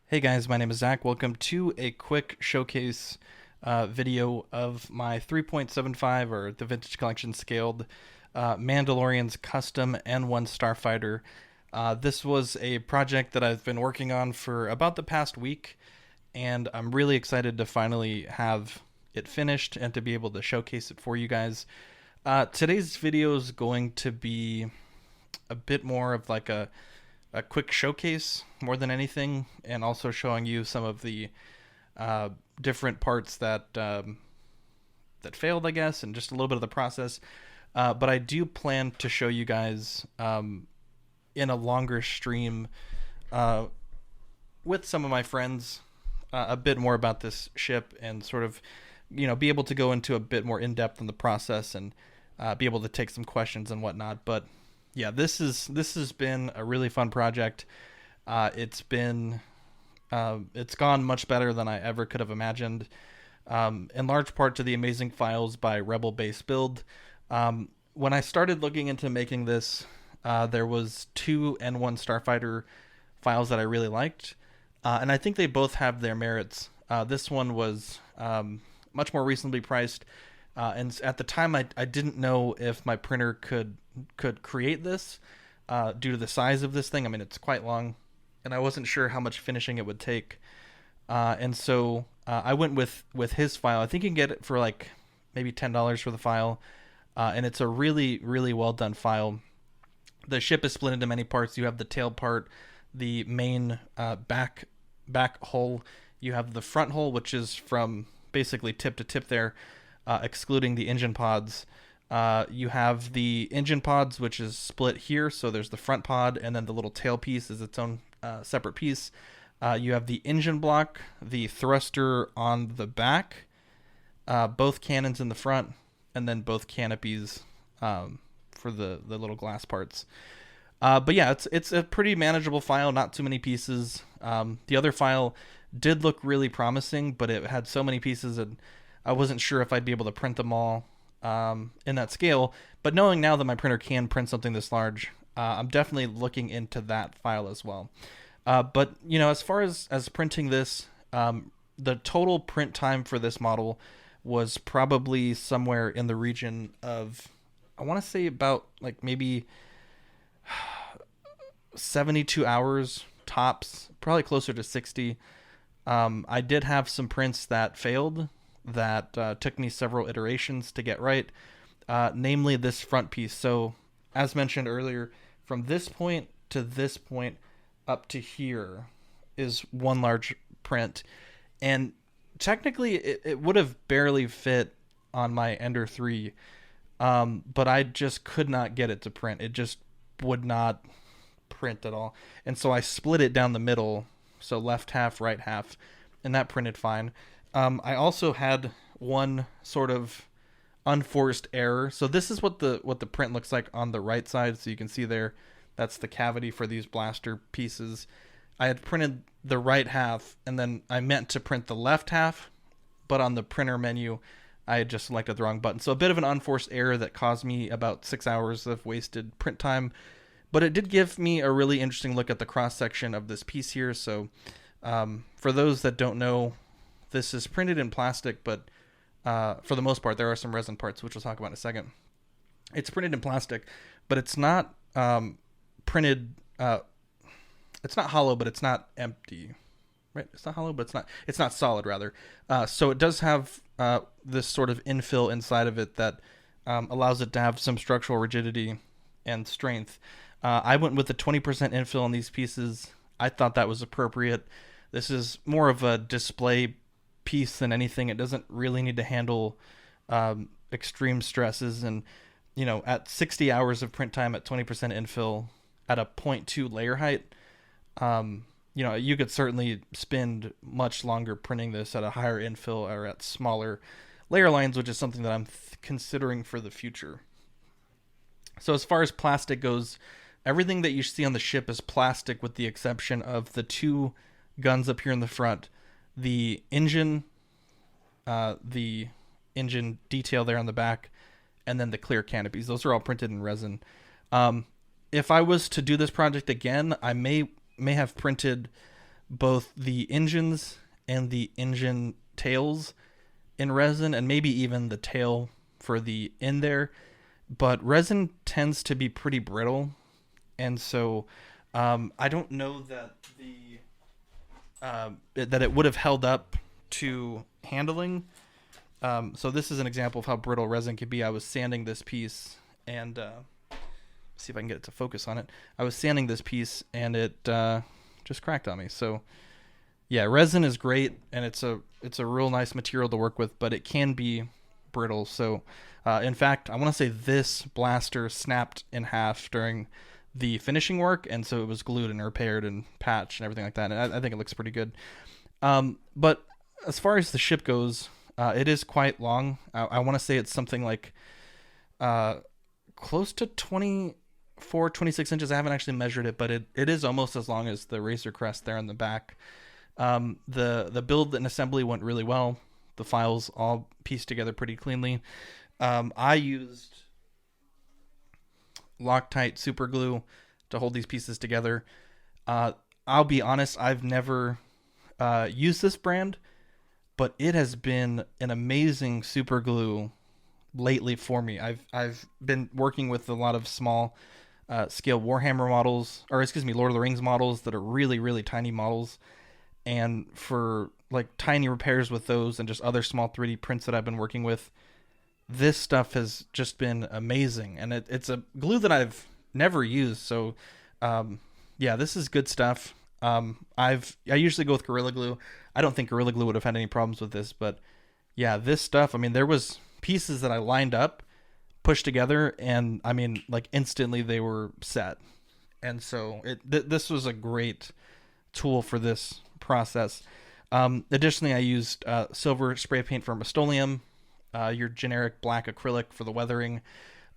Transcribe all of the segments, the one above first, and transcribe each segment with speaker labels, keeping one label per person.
Speaker 1: Hey guys, my name is Zach. Welcome to a quick showcase video of my 3.75 or the Vintage Collection scaled Mandalorian's custom N1 Starfighter. This was a project that I've been working on for about the past week, and I'm really excited to finally have it finished and to be able to showcase it for you guys. Today's video is going to be a bit more of like a quick showcase more than anything, and also showing you some of the different parts that failed, I guess, and just a little bit of the process. But I do plan to show you guys in a longer stream uh, with some of my friends a bit more about this ship, and sort of be able to go into a bit more in depth in the process, and be able to take some questions and whatnot. But yeah, this has been a really fun project. It's gone much better than I ever could have imagined. In large part to the amazing files by Rebel Base Build. When I started looking into making this, there was two N1 Starfighter files that I really liked, and I think they both have their merits. This one was much more reasonably priced, and at the time I didn't know if my printer could create this due to the size of this thing. I mean, it's quite long, and I wasn't sure how much finishing it would take. And so I went with his file. I think you can get it for like maybe $10 for the file, and it's a really really well done file. The ship is split into many parts. You have the tail part, the main back hull. You have the front hull, which is from basically tip to tip there, excluding the engine pods. You have the engine pods, which is split here. So there's the front pod, and then the little tail piece is its own separate piece. You have the engine block, the thruster on the back, both cannons in the front, and then both canopies for the little glass parts. But yeah, it's a pretty manageable file, not too many pieces. The other file did look really promising, but it had so many pieces, and I wasn't sure if I'd be able to print them all in that scale. But knowing now that my printer can print something this large, I'm definitely looking into that file as well. But as far as printing this, the total print time for this model was probably somewhere in the region of, I want to say about like maybe 72 hours tops, probably closer to 60. I did have some prints that failed that took me several iterations to get right, namely this front piece. So, as mentioned earlier, from this point to this point up to here is one large print, and technically it would have barely fit on my Ender 3, but I just could not get it to print. It just would not print at all, and so I split it down the middle, so left half, right half, and that printed fine. I also had one sort of unforced error. So this is what the print looks like on the right side. So you can see there, that's the cavity for these blaster pieces. I had printed the right half, and then I meant to print the left half, but on the printer menu, I had just selected the wrong button. So a bit of an unforced error that caused me about 6 hours of wasted print time. But it did give me a really interesting look at the cross section of this piece here. So for those that don't know, this is printed in plastic, but for the most part, there are some resin parts, which we'll talk about in a second. It's printed in plastic, but it's not printed. It's not hollow, but it's not empty, right? It's not hollow, but it's not solid, rather. So it does have this sort of infill inside of it that allows it to have some structural rigidity and strength. I went with the 20% infill on these pieces. I thought that was appropriate. This is more of a display piece than anything. It doesn't really need to handle extreme stresses, and at 60 hours of print time at 20% infill at a 0.2 layer height, you could certainly spend much longer printing this at a higher infill or at smaller layer lines, which is something that I'm considering for the future. So as far as plastic goes, everything that you see on the ship is plastic, with the exception of the two guns up here in the front, the engine detail there on the back, and then the clear canopies. Those are all printed in resin. If I was to do this project again, I may have printed both the engines and the engine tails in resin, and maybe even the tail for the in there. But resin tends to be pretty brittle, and so I don't know that that it would have held up to handling. So this is an example of how brittle resin could be. I was sanding this piece, and see if I can get it to focus on it. I was sanding this piece, and it just cracked on me. So yeah, resin is great, and it's a real nice material to work with, but it can be brittle. So in fact, I want to say this blaster snapped in half during the finishing work, and so it was glued and repaired and patched and everything like that. And I think it looks pretty good. But as far as the ship goes, it is quite long. I want to say it's something like close to 24, 26 inches. I haven't actually measured it, but it is almost as long as the Razor Crest there in the back. The build and assembly went really well. The files all pieced together pretty cleanly. I used Loctite super glue to hold these pieces together. I'll be honest, I've never used this brand, but it has been an amazing super glue lately for me. I've been working with a lot of small scale Warhammer models, or excuse me, Lord of the Rings models that are really, really tiny models. And for like tiny repairs with those and just other small 3D prints that I've been working with, this stuff has just been amazing. And it's a glue that I've never used. So yeah, this is good stuff. I usually go with Gorilla Glue. I don't think Gorilla Glue would have had any problems with this, but yeah, this stuff, I mean, there was pieces that I lined up, pushed together, and I mean, like instantly they were set. And so this was a great tool for this process. Additionally, I used silver spray paint from Rust-Oleum, your generic black acrylic for the weathering,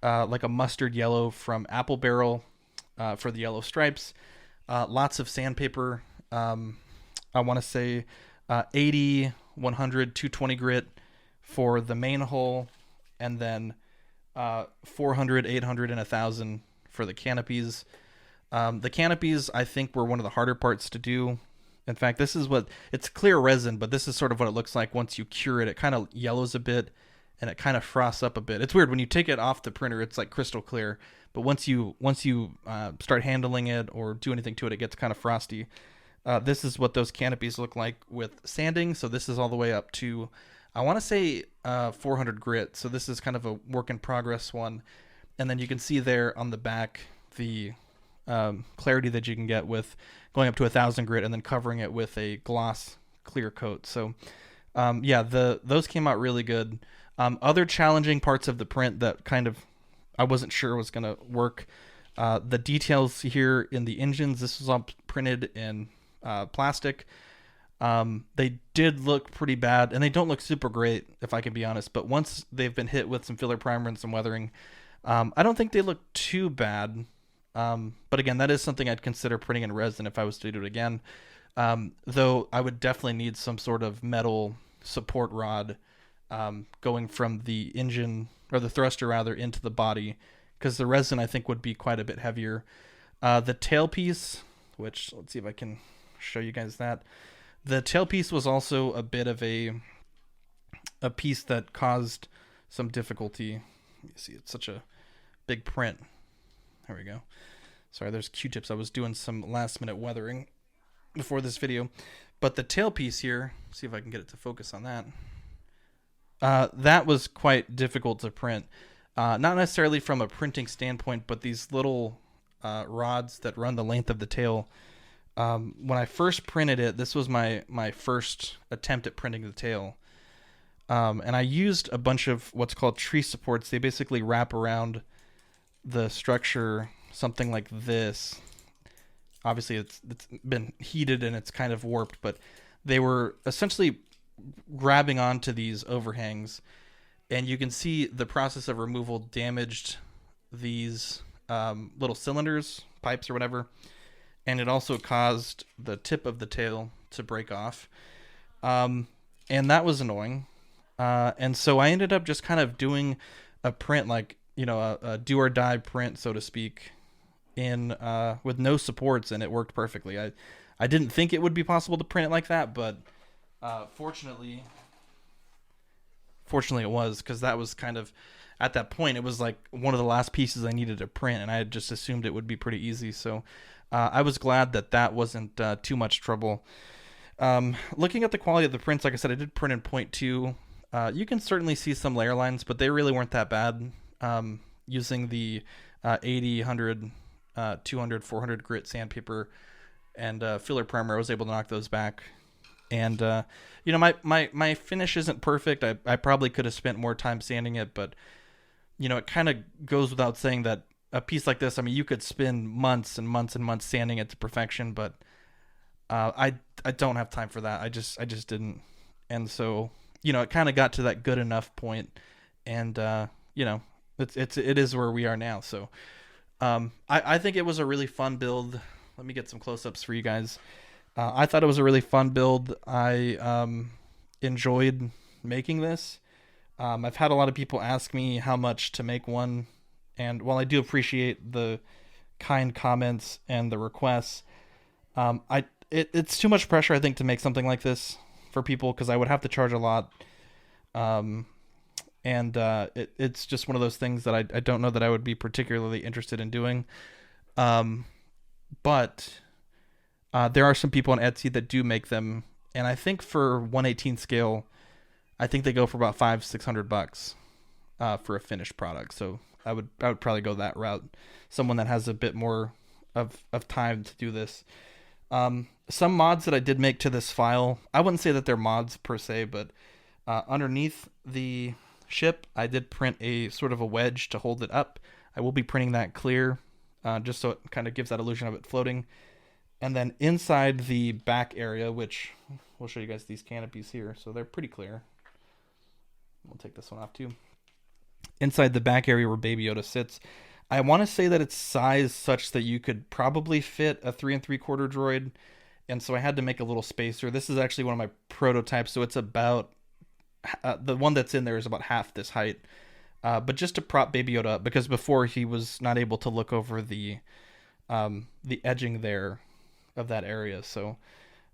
Speaker 1: like a mustard yellow from Apple Barrel for the yellow stripes, lots of sandpaper. I want to say 80, 100, 220 grit for the main hull, and then 400, 800, and 1,000 for the canopies. The canopies, I think, were one of the harder parts to do. In fact, this is it's clear resin, but this is sort of what it looks like once you cure it. It kind of yellows a bit, and it kind of frosts up a bit. It's weird when you take it off the printer; it's like crystal clear. But once you start handling it or do anything to it, it gets kind of frosty. This is what those canopies look like with sanding. So this is all the way up to, I want to say 400 grit. So this is kind of a work in progress one. And then you can see there on the back the clarity that you can get with going up to 1,000 grit and then covering it with a gloss clear coat. So yeah, those came out really good. Other challenging parts of the print that kind of I wasn't sure was going to work. The details here in the engines, this was all printed in plastic. They did look pretty bad, and they don't look super great, if I can be honest. But once they've been hit with some filler primer and some weathering, I don't think they look too bad. But again, that is something I'd consider printing in resin if I was to do it again. Though I would definitely need some sort of metal support rod going from the engine, or the thruster rather, into the body, because the resin I think would be quite a bit heavier. The tailpiece, which let's see if I can show you guys that. The tailpiece was also a bit of a piece that caused some difficulty. Let me see, it's such a big print. There we go. Sorry, there's Q-tips. I was doing some last minute weathering before this video. But the tailpiece here, see if I can get it to focus on that. That was quite difficult to print. Not necessarily from a printing standpoint, but these little rods that run the length of the tail. When I first printed it, this was my first attempt at printing the tail. And I used a bunch of what's called tree supports. They basically wrap around the structure something like this. Obviously, it's been heated and it's kind of warped, but they were essentially grabbing onto these overhangs. And you can see the process of removal damaged these little cylinders, pipes or whatever. And it also caused the tip of the tail to break off. And that was annoying. And so I ended up just kind of doing a print, like, a do or die print, so to speak, in with no supports, and it worked perfectly. I didn't think it would be possible to print it like that, but fortunately it was, because that was kind of, at that point, it was like one of the last pieces I needed to print, and I had just assumed it would be pretty easy. So I was glad that that wasn't too much trouble. Looking at the quality of the prints, like I said, I did print in 0.2. You can certainly see some layer lines, but they really weren't that bad. Using the 80, 100, 200, 400 grit sandpaper and filler primer, I was able to knock those back. And my finish isn't perfect. I probably could have spent more time sanding it, but it kind of goes without saying that a piece like this, I mean, you could spend months and months and months sanding it to perfection, but I don't have time for that. I just didn't. And so it kind of got to that good enough point, and it is where we are now. So I think it was a really fun build. Let me get some close-ups for you guys. I thought it was a really fun build. I enjoyed making this. I've had a lot of people ask me how much to make one, and while I do appreciate the kind comments and the requests, it's too much pressure, I think, to make something like this for people, because I would have to charge a lot. It's just one of those things that I don't know that I would be particularly interested in doing. But there are some people on Etsy that do make them, and I think for 1/18 scale, I think they go for about $500-600 for a finished product. So I would probably go that route. Someone that has a bit more of time to do this. Some mods that I did make to this file, I wouldn't say that they're mods per se, but underneath the ship, I did print a sort of a wedge to hold it up. I will be printing that clear, just so it kind of gives that illusion of it floating. And then inside the back area, which we'll show you guys these canopies here, so they're pretty clear. We'll take this one off too. Inside the back area where Baby Yoda sits, I want to say that it's sized such that you could probably fit a 3 3/4 droid, and so I had to make a little spacer. This is actually one of my prototypes, so it's about the one that's in there is about half this height, but just to prop Baby Yoda up, because before he was not able to look over the edging there of that area. So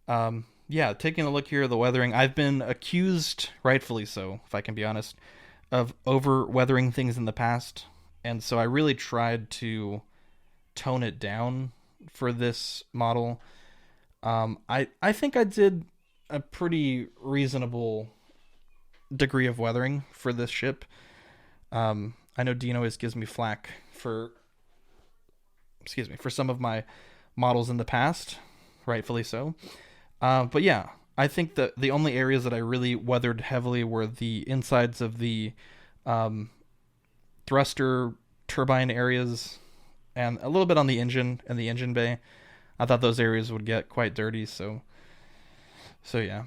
Speaker 1: taking a look here at the weathering, I've been accused, rightfully so, if I can be honest, of over weathering things in the past. And so I really tried to tone it down for this model. I think I did a pretty reasonable degree of weathering for this ship. I know Dean always gives me flack for some of my models in the past, rightfully so. But yeah, I think that the only areas that I really weathered heavily were the insides of the thruster turbine areas, and a little bit on the engine and the engine bay. I thought those areas would get quite dirty, so yeah.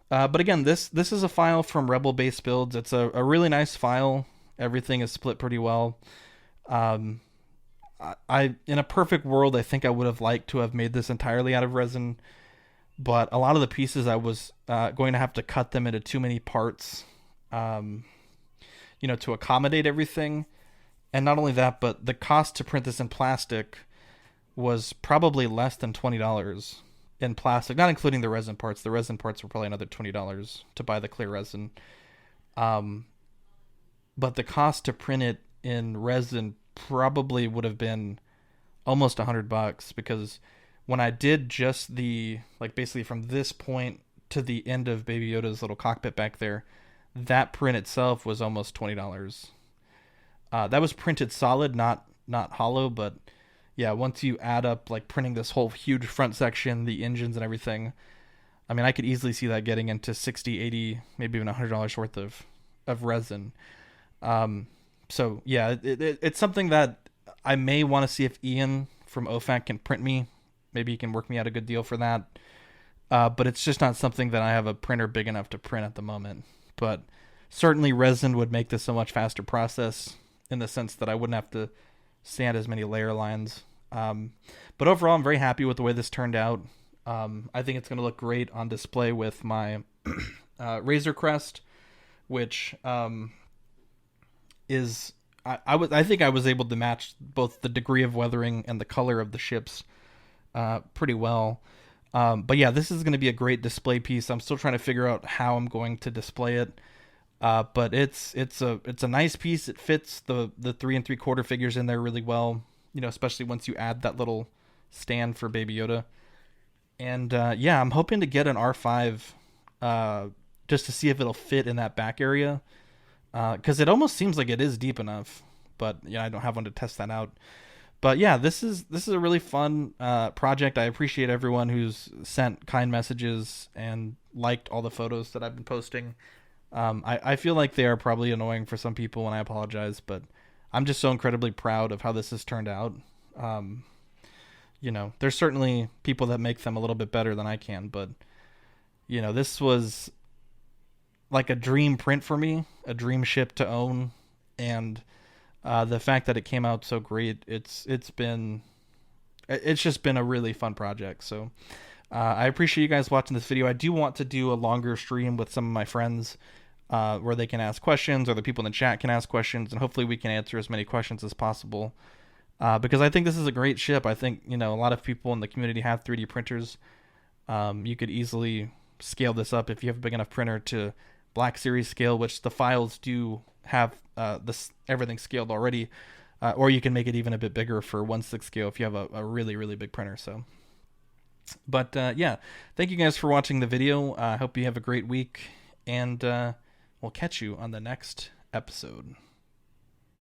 Speaker 1: But again, this is a file from Rebel Base Builds. It's a really nice file. Everything is split pretty well. I in a perfect world, I think I would have liked to have made this entirely out of resin, but a lot of the pieces I was going to have to cut them into too many parts, to accommodate everything. And not only that, but the cost to print this in plastic was probably less than $20 in plastic, not including the resin parts. The resin parts were probably another $20 to buy the clear resin. But the cost to print it in resin probably would have been almost $100, because when I did just basically from this point to the end of Baby Yoda's little cockpit back there, that print itself was almost $20. That was printed solid, not hollow, but yeah, once you add up printing this whole huge front section, the engines and everything, I mean, I could easily see that getting into $60, $80, maybe even $100 worth of resin. So yeah, it's something that I may want to see if Ian from OFAC can print me. Maybe he can work me out a good deal for that. But it's just not something that I have a printer big enough to print at the moment. But certainly resin would make this a much faster process, in the sense that I wouldn't have to sand as many layer lines. But overall, I'm very happy with the way this turned out. I think it's going to look great on display with my Razor Crest, which is I think I was able to match both the degree of weathering and the color of the ships pretty well. But yeah, this is going to be a great display piece. I'm still trying to figure out how I'm going to display it. But it's a nice piece. It fits the 3 3/4 figures in there really well. Especially once you add that little stand for Baby Yoda. And yeah, I'm hoping to get an R5 just to see if it'll fit in that back area. Because it almost seems like it is deep enough. But yeah, I don't have one to test that out. But yeah, this is a really fun project. I appreciate everyone who's sent kind messages and liked all the photos that I've been posting. I feel like they are probably annoying for some people, and I apologize, but I'm just so incredibly proud of how this has turned out. There's certainly people that make them a little bit better than I can, but this was like a dream print for me, a dream ship to own, and the fact that it came out so great, it's just been a really fun project. So I appreciate you guys watching this video. I do want to do a longer stream with some of my friends where they can ask questions, or the people in the chat can ask questions, and hopefully we can answer as many questions as possible. Because I think this is a great ship. I think a lot of people in the community have 3D printers. You could easily scale this up if you have a big enough printer to Black Series scale, which the files do have everything scaled already, or you can make it even a bit bigger for 1/6 scale if you have a really, really big printer. So, but yeah, thank you guys for watching the video. I hope you have a great week, and we'll catch you on the next episode.